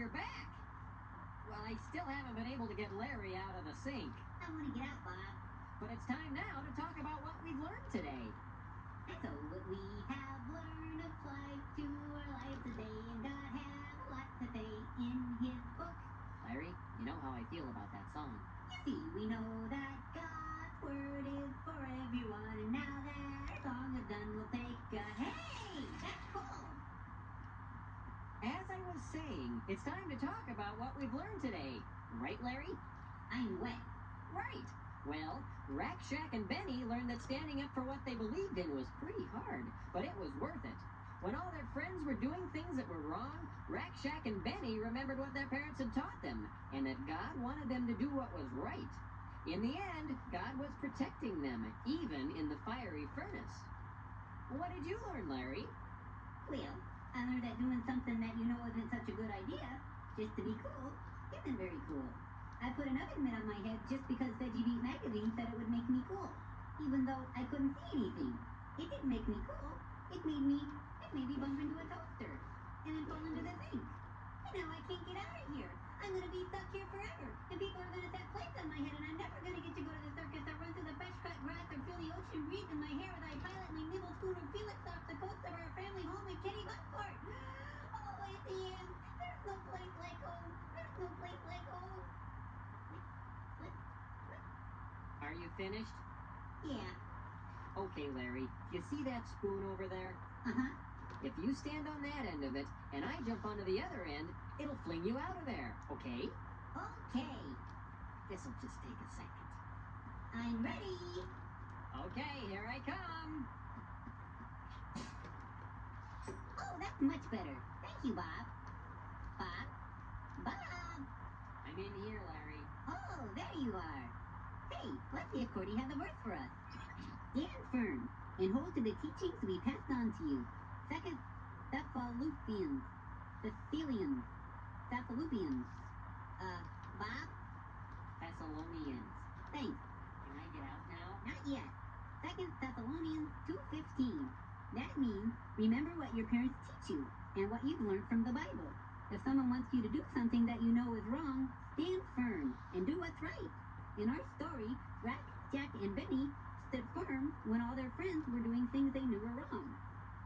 you're back. Well, I still haven't been able to get Larry out of the sink. I want to get out, Bob. But it's time now to talk about what we've learned today. So what we have learned applies to our lives today, and God has a lot to say in his book. Larry, you know how I feel about that song. You see, we know that God's word is for everyone, and now that our song is done, we'll take a hey, that's cool. As I was saying, it's time to talk about what we've learned today. Right, Larry? I'm wet. Right. Well, Rack, Shack, and Benny learned that standing up for what they believed in was pretty hard, but it was worth it. When all their friends were doing things that were wrong, Rack, Shack, and Benny remembered what their parents had taught them, and that God wanted them to do what was right. In the end, God was protecting them, even in the fiery furnace. What did you learn, Larry? Well, I learned that doing something that you know isn't such a good idea, just to be cool, isn't very cool. I put an oven mitt on my head just because VeggieTales magazine said it would make me cool, even though I couldn't see anything. It didn't make me cool. It made me bump into a toaster and then fall into the sink. And now I can't get out of here. I'm going to be stuck here forever, and people are going to set plates on my head, and I'm never going to get to go to the circus or run through the fresh cut grass or feel the ocean breeze in my hair as I pilot my nibble schooner Felix off the coast of our family home in Kenny Buckport. Oh, at the end, there's no place like home. There's no place like home. Are you finished? Yeah. Okay, Larry, you see that spoon over there? Uh-huh. If you stand on that end of it, and I jump onto the other end, it'll fling you out of there, okay? Okay. This'll just take a second. I'm ready. Okay, here I come. Oh, that's much better. Thank you, Bob. Bob? Bob! I'm in here, Larry. Oh, there you are. Hey, let's see if Cordy has a verse for us. Stand firm and hold to the teachings we passed on to you. Second Thessalonians. Bob? Thessalonians. Thanks. Can I get out now? Not yet. 2 Thessalonians 2:15. That means remember what your parents teach you and what you've learned from the Bible. If someone wants you to do something that you know is wrong, stand firm and do what's right. In our story, Rack, Jack, and Benny stood firm when all their friends were doing things they knew were wrong.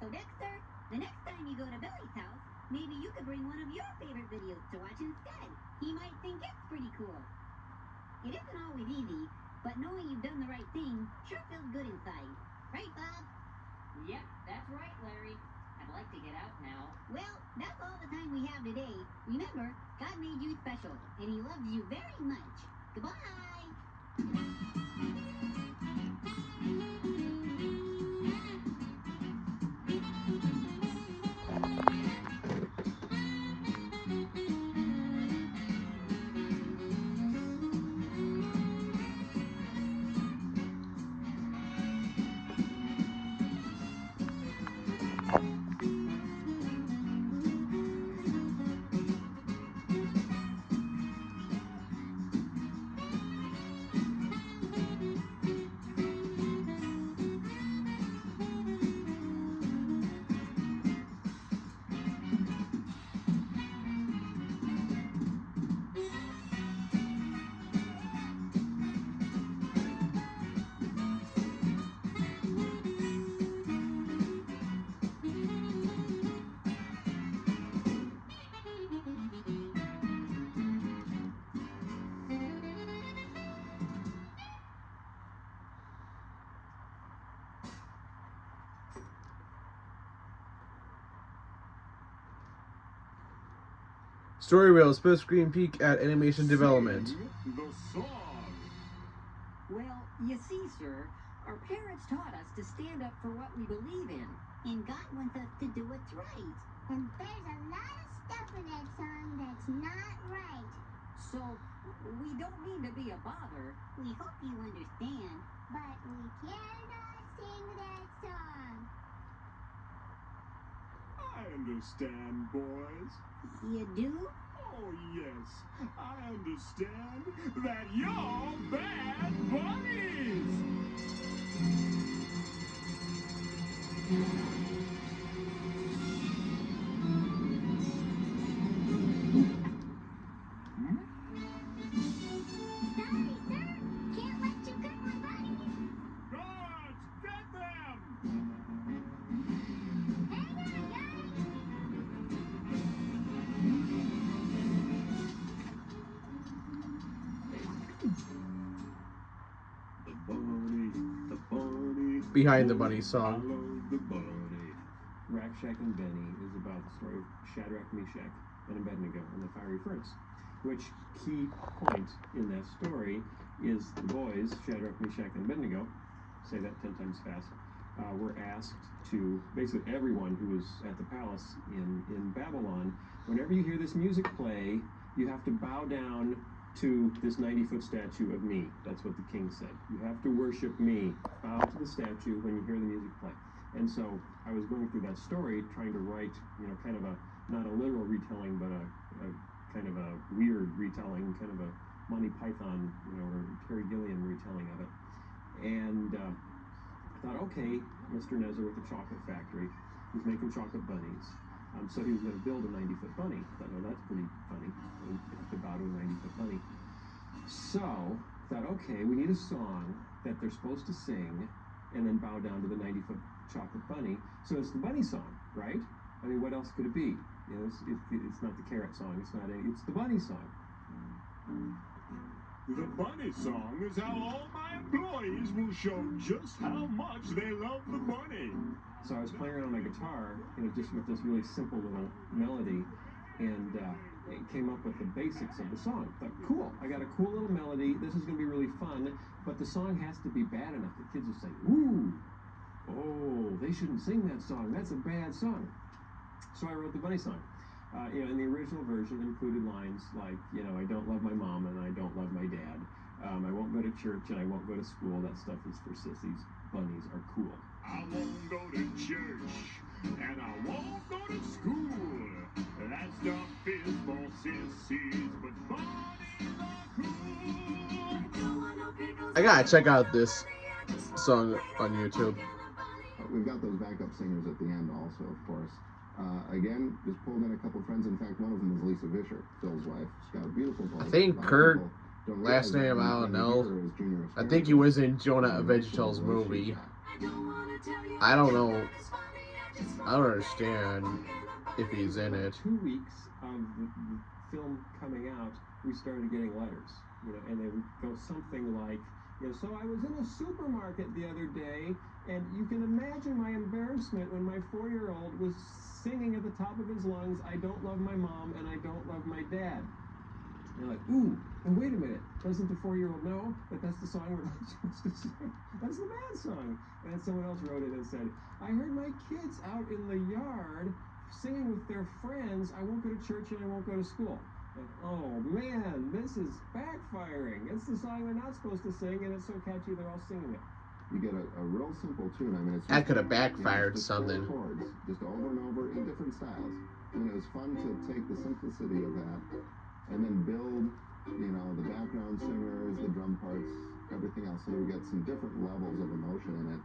So Dexter, the next time you go to Billy's house, maybe you could bring one of your favorite videos to watch instead. He might think it's pretty cool. It isn't always easy, but knowing you've done the right thing sure feels good inside. Right, Bob? Yep, that's right, Larry. I'd like to get out now. Well, that's all the time we have today. Remember, God made you special, and he loves you very much. Goodbye! Story Wheel, split screen peek at animation development. Sing the song. Well, you see, sir, our parents taught us to stand up for what we believe in. And God wants us to do what's right. And there's a lot of stuff in that song that's not right. So, we don't mean to be a bother. We hope you understand. But we cannot sing that song. I understand, boys. You do? Oh, yes. I understand that you're bad bunnies. behind the bunny I song. love the bunny. Rack, Shack, and Benny is about the story of Shadrach, Meshach, and Abednego in the fiery furnace. Which key point in that story is the boys, Shadrach, Meshach, and Abednego, say that 10 times fast, were asked to, basically everyone who was at the palace in Babylon, whenever you hear this music play, you have to bow down to this 90-foot statue of me. That's what the king said. You have to worship me. Bow to the statue when you hear the music play. And so I was going through that story, trying to write, kind of a, not a literal retelling, but a kind of a weird retelling, kind of a Monty Python, or Terry Gilliam retelling of it. And I thought, okay, Mr. Nezzer with the chocolate factory, he's making chocolate bunnies. So he was going to build a 90-foot bunny. I thought, well, that's pretty funny. You have to bow to a 90-foot bunny. So I thought, okay, we need a song that they're supposed to sing and then bow down to the 90-foot chocolate bunny. So it's the bunny song, right? I mean, what else could it be? It's not the carrot song. It's the bunny song. The bunny song is how all my employees will show just how much they love the bunny. So I was playing around on my guitar, just with this really simple little melody, and it came up with the basics of the song. I thought, cool, I got a cool little melody. This is going to be really fun, but the song has to be bad enough that kids will say, ooh, oh, they shouldn't sing that song. That's a bad song. So I wrote the bunny song. And the original version included lines like, I don't love my mom and I don't love my dad. I won't go to church and I won't go to school. That stuff is for sissies. Bunnies are cool. I won't go to church and I won't go to school. That stuff is for sissies, but bunnies are cool. I gotta check out this song on YouTube. We've got those backup singers at the end also, of course. Again, just pulled in a couple friends. In fact, one of them is Lisa Vischer, Phil's wife. She's got a beautiful voice. I think Kurt, last name I don't know. I think he was in Jonah, a VeggieTales movie. I don't know. I don't understand if he's in it. 2 weeks of the film coming out, we started getting letters, and they would go something like, so I was in a supermarket the other day, and you can imagine my embarrassment when my 4-year-old was singing at the top of his lungs, I don't love my mom and I don't love my dad. And they're like, ooh, and wait a minute, doesn't the 4-year-old know that that's the song we're not supposed to sing? That's the bad song. And then someone else wrote it and said, I heard my kids out in the yard singing with their friends, I won't go to church and I won't go to school. And, oh man, this is backfiring. It's the song they're not supposed to sing, and it's so catchy they're all singing it. You get a real simple tune. I mean, it's That could have backfired something. Chords, just over and over in different styles. I mean, it was fun to take the simplicity of that and then build, the background singers, the drum parts, everything else, so you get some different levels of emotion in it.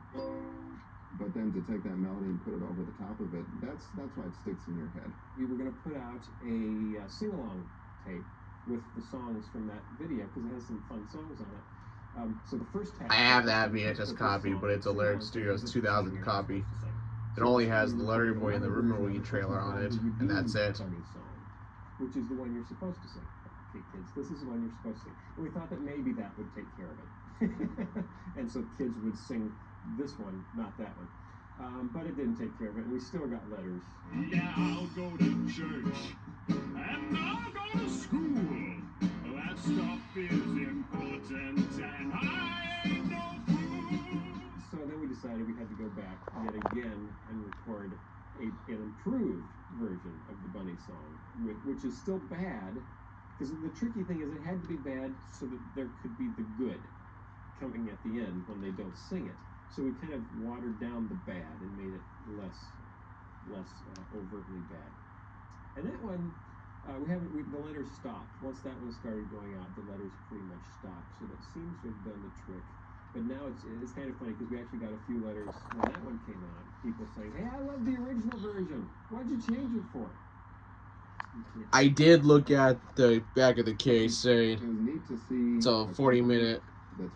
But then to take that melody and put it over the top of it, that's why it sticks in your head. We were going to put out a sing-along tape with the songs from that video because it has some fun songs on it. So the first half, I have that VHS copy, but it's a Laird Studios 2000 copy. It only has the Larry Boy and the Rimmerweed trailer on it, and that's it. Which is the one you're supposed to sing. Okay, kids, this is the one you're supposed to sing. And we thought that maybe that would take care of it. And so kids would sing this one, not that one. But it didn't take care of it, and we still got letters. Yeah, I'll go to church and I'll go to school. That stuff is important and I ain't no fool. So then we decided we had to go back yet again and record an improved version of the bunny song, which is still bad, because the tricky thing is it had to be bad so that there could be the good coming at the end when they don't sing it. So we kind of watered down the bad and made it less overtly bad. And that one, the letters stopped. Once that one started going out, the letters pretty much stopped. So that seems to have done the trick. But now it's kind of funny because we actually got a few letters when that one came out. People saying, hey, I love the original version. Why'd you change it for? I did look at the back of the case saying It was neat to see. it's a 40-minute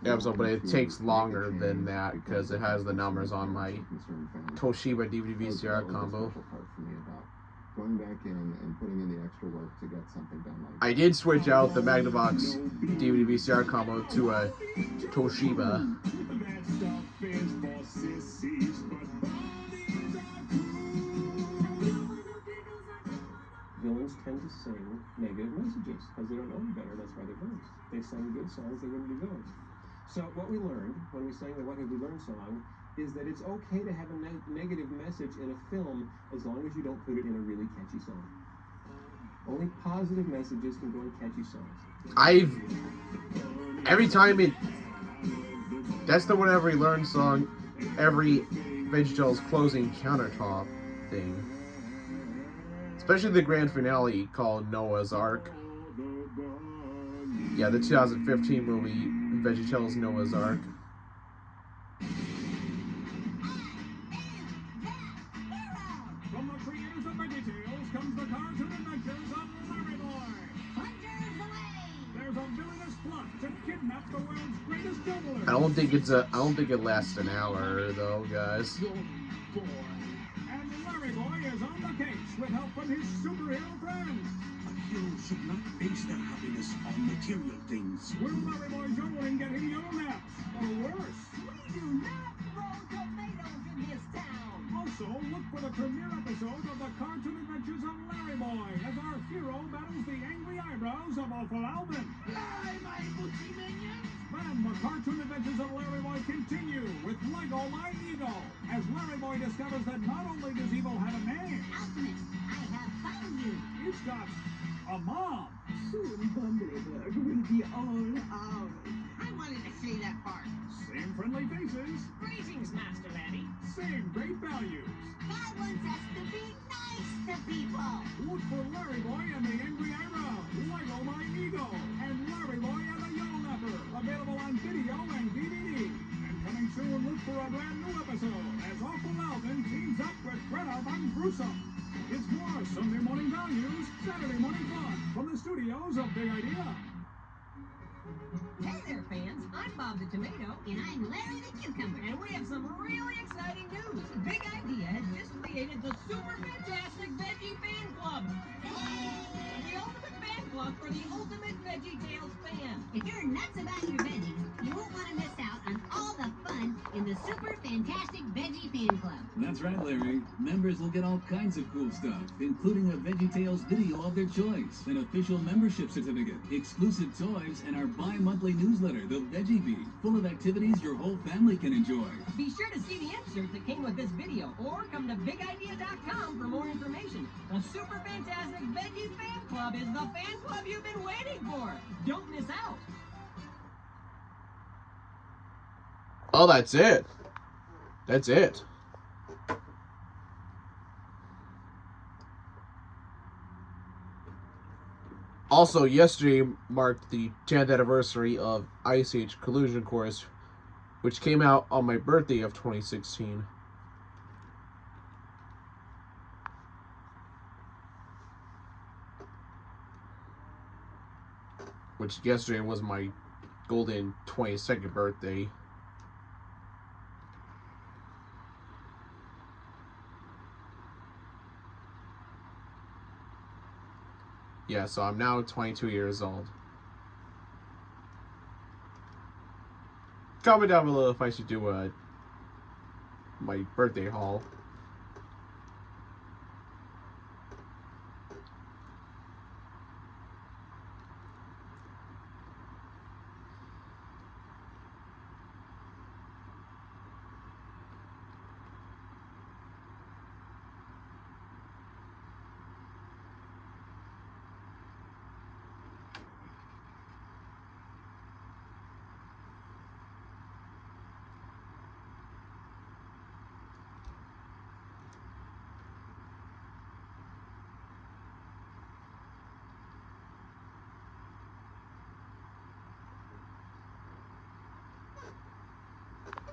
episode, but it takes longer than that because it has the numbers on my Toshiba DVD VCR combo. Going back in and putting in the extra work to get something done like that. I did switch out the Magnavox DVD VCR combo to a Toshiba. is for sissies, but bunnies are cool. Villains tend to sing negative messages because they don't know any better. That's why they're villains. If they sang good songs, they wouldn't be villains. So what we learned when we sang the What Have We Learned song is that it's okay to have a negative message in a film as long as you don't put it in a really catchy song. Only positive messages can go in catchy songs. Every time that's the What Have We Learned song, every VeggieTales closing countertop thing. Especially the grand finale called Noah's Ark. Yeah, the 2015 movie VeggieTales Noah's Ark. From the creators of VeggieTales comes the cartoon adventures of Larry Boy. Hunters away! There's a villainous plot to kidnap the world's greatest juggler. I don't think it lasts an hour though, guys. And Larry Boy is on the case with help from his superhero friends. A hero should not base their happiness on material things. Will Larry Boy's yodeling get him yodel naps? Or worse? We do not throw tomatoes in this town. Also, look for the premiere episode of the Cartoon Adventures of Larry Boy as our hero battles the angry eyebrows of Awful Alvin. Fly, my butchie minions! Then the Cartoon Adventures of Larry Boy continue with Lego My Ego as Larry Boy discovers that not only does evil have a name, Optimus, I have found you. it's got a mom. Soon Bumbleberg will be all ours. I wanted to say that part. Same friendly faces, Greetings, Master Daddy. same great values. God wants us to be nice to people. Look for Larry Boy and the Angry Eyebrow, Lego My Ego, and Larry Boy and the Yodel Napper, available on video and DVD. And coming soon, look for a brand new episode as Awful Alvin teams up with Greta Van Gruesome. It's more Sunday morning values, Saturday morning fun from the studios of Big Idea. Hey there, fans. I'm Bob the Tomato. And I'm Larry the Cucumber. And we have some really exciting news. Big Idea has just created the super fantastic Veggie Fan Club. The ultimate fan club for the ultimate VeggieTales fan. If you're nuts about your veggies, you won't want to miss out on all the fun in the super fantastic Veggie Fan Club. That's right, Larry. Members will get all kinds of cool stuff, including a VeggieTales video of their choice, an official membership certificate, exclusive toys, and our bi-monthly newsletter, The Veggie Bee, full of activities your whole family can enjoy. Be sure to see the insert that came with this video, or come to BigIdea.com for more information. The super fantastic Veggie Fan Club is the fan club you've been waiting for. Don't miss out. Oh, that's it. That's it. Also, yesterday marked the 10th anniversary of Ice Age Collusion Course, which came out on my birthday of 2016. Which yesterday was my golden 22nd birthday. Yeah, so I'm now 22 years old. Comment down below if I should do my birthday haul.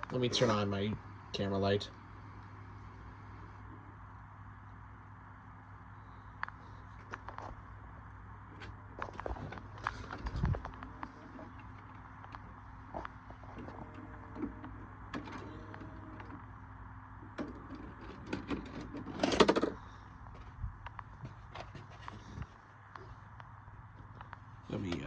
Let me turn on my camera light. Let me